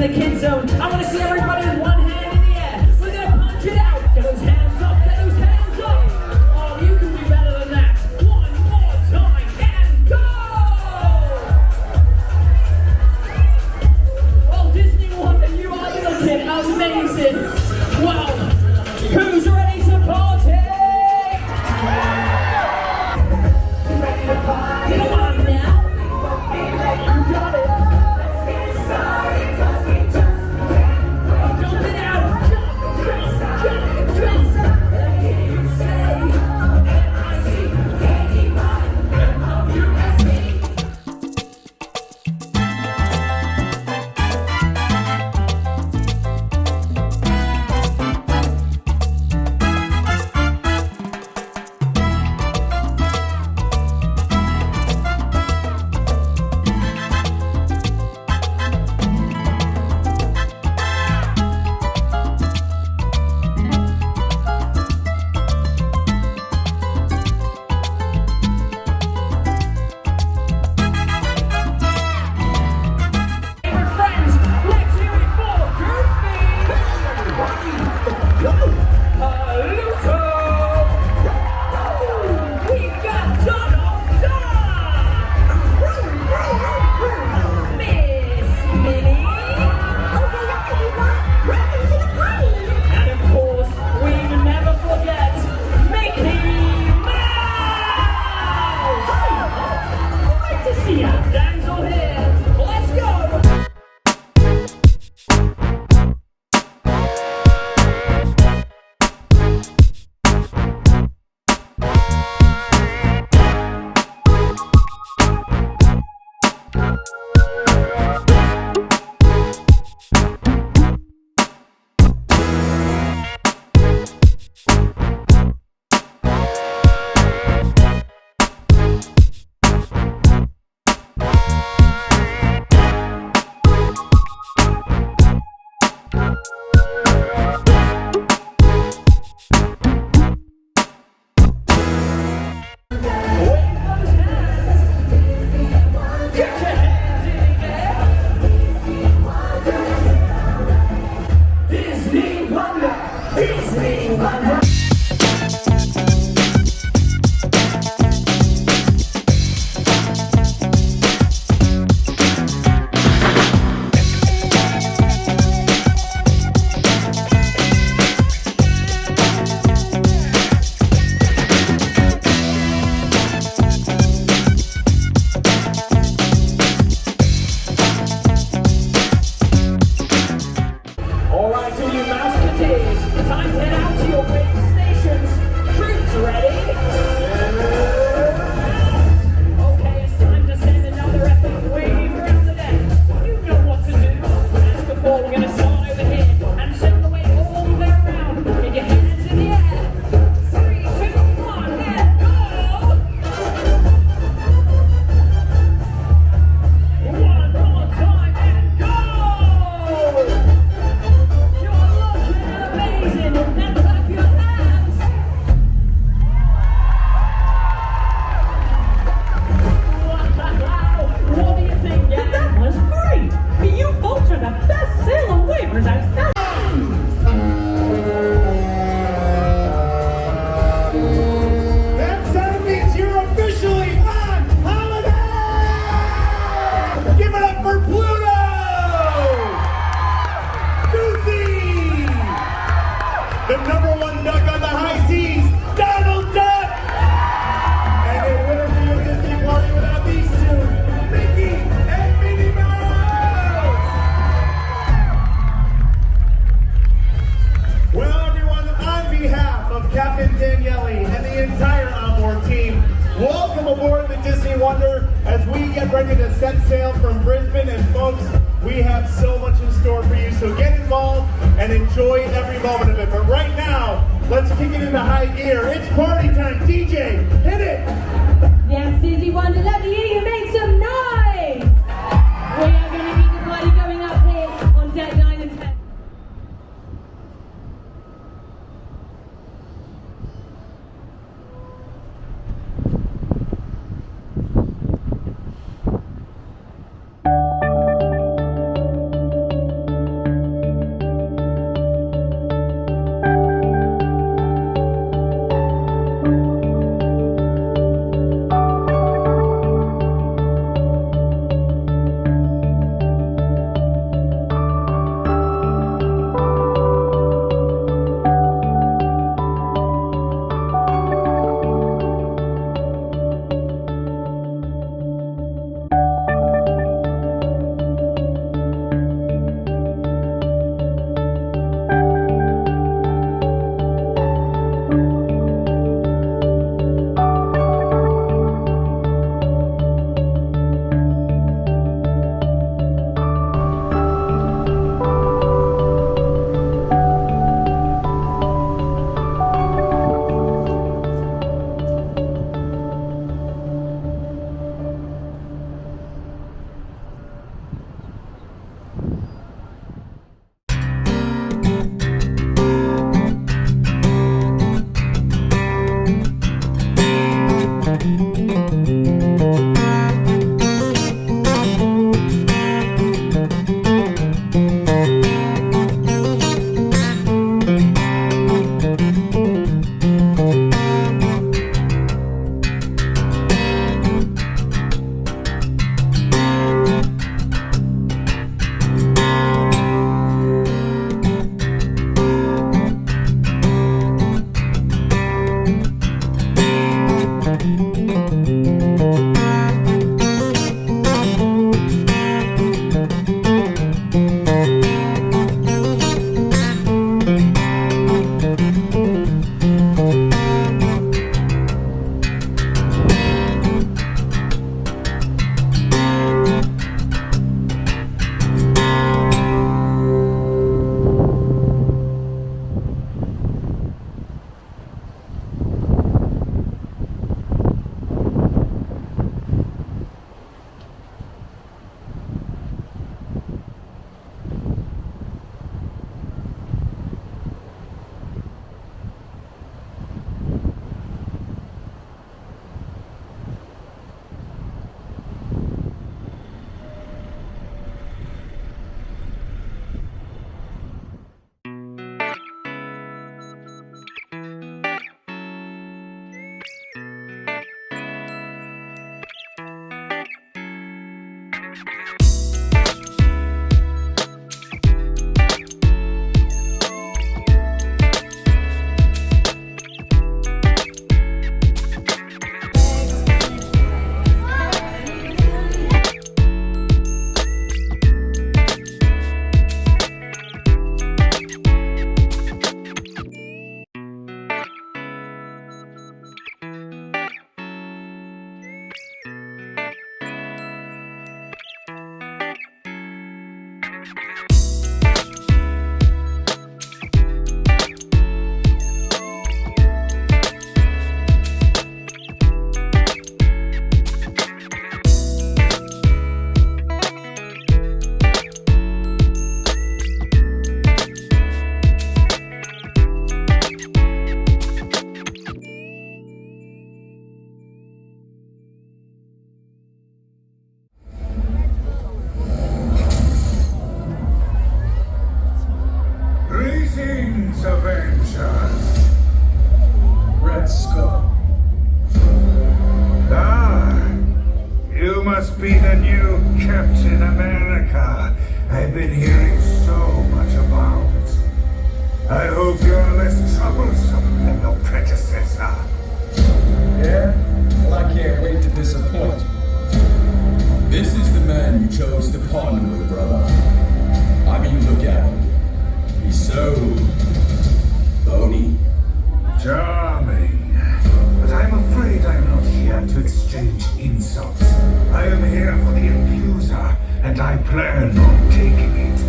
the kids zone. I want to see everybody with one hand in the air. We're going to punch it out. Get those hands up, get those hands up. Oh, you can do better than that. One more time and go! Well, Disney Wonder, you are looking amazing. Wow, who's ready to party? Ready to party? Come on now. You got it. Jump it out. Jump, jump, jump, jump. as we get ready to set sail from Brisbane. And folks, we have so much in store for you, so get involved and enjoy every moment of it. But right now, let's kick it into high gear. It's party time. DJ, hit it! Yes, Disney Wonder, let me hear you make some noise! We are going to keep the party going up here on deck 9 and 10. I've been hearing so much about. I hope you're less troublesome than your predecessor. Yeah? Well, I can't wait to disappoint you. This is the man you chose to partner with, brother. I mean, look at him. He's so bony. Charming. But I'm afraid I'm not here to exchange insults. I am here for the infuser, and I plan on taking it.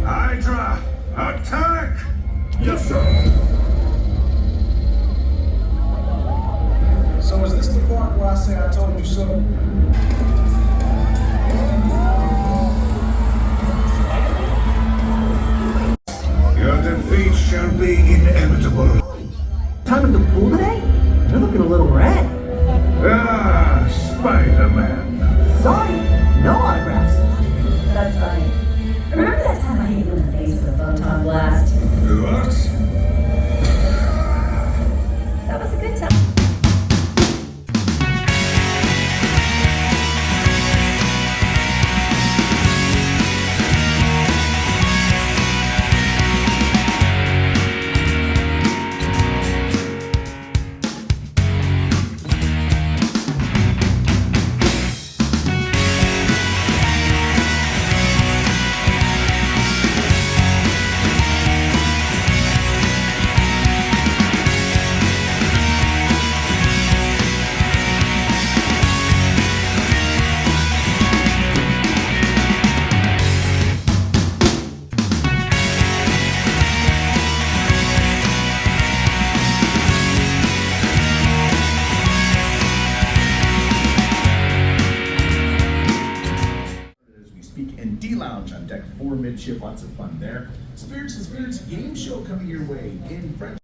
Hydra, attack! Yes, sir. So is this the part where I say I told you so? Your defeat shall be inevitable. Time at the pool today? You're looking a little red. Ah, Spider-Man. Sorry, no autographs. That's funny. Remember that time I hit you in the face with a photon blast? What? That was a good time. And D-Lounge on deck 4 midship, lots of fun there. Spirits and Spirits game show coming your way in French.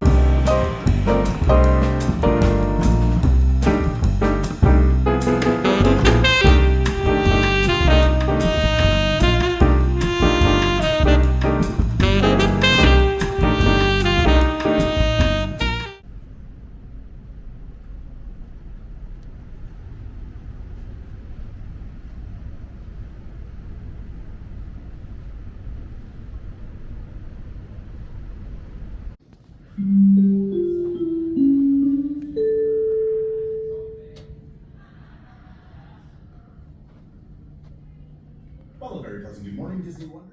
Well, a very pleasant good morning, Disney Wonder.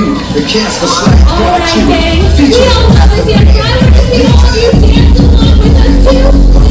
me, the castle slash Alright, part 2. gang. We Featuring all love us, yeah, right? We're just gonna all you dance along with us too.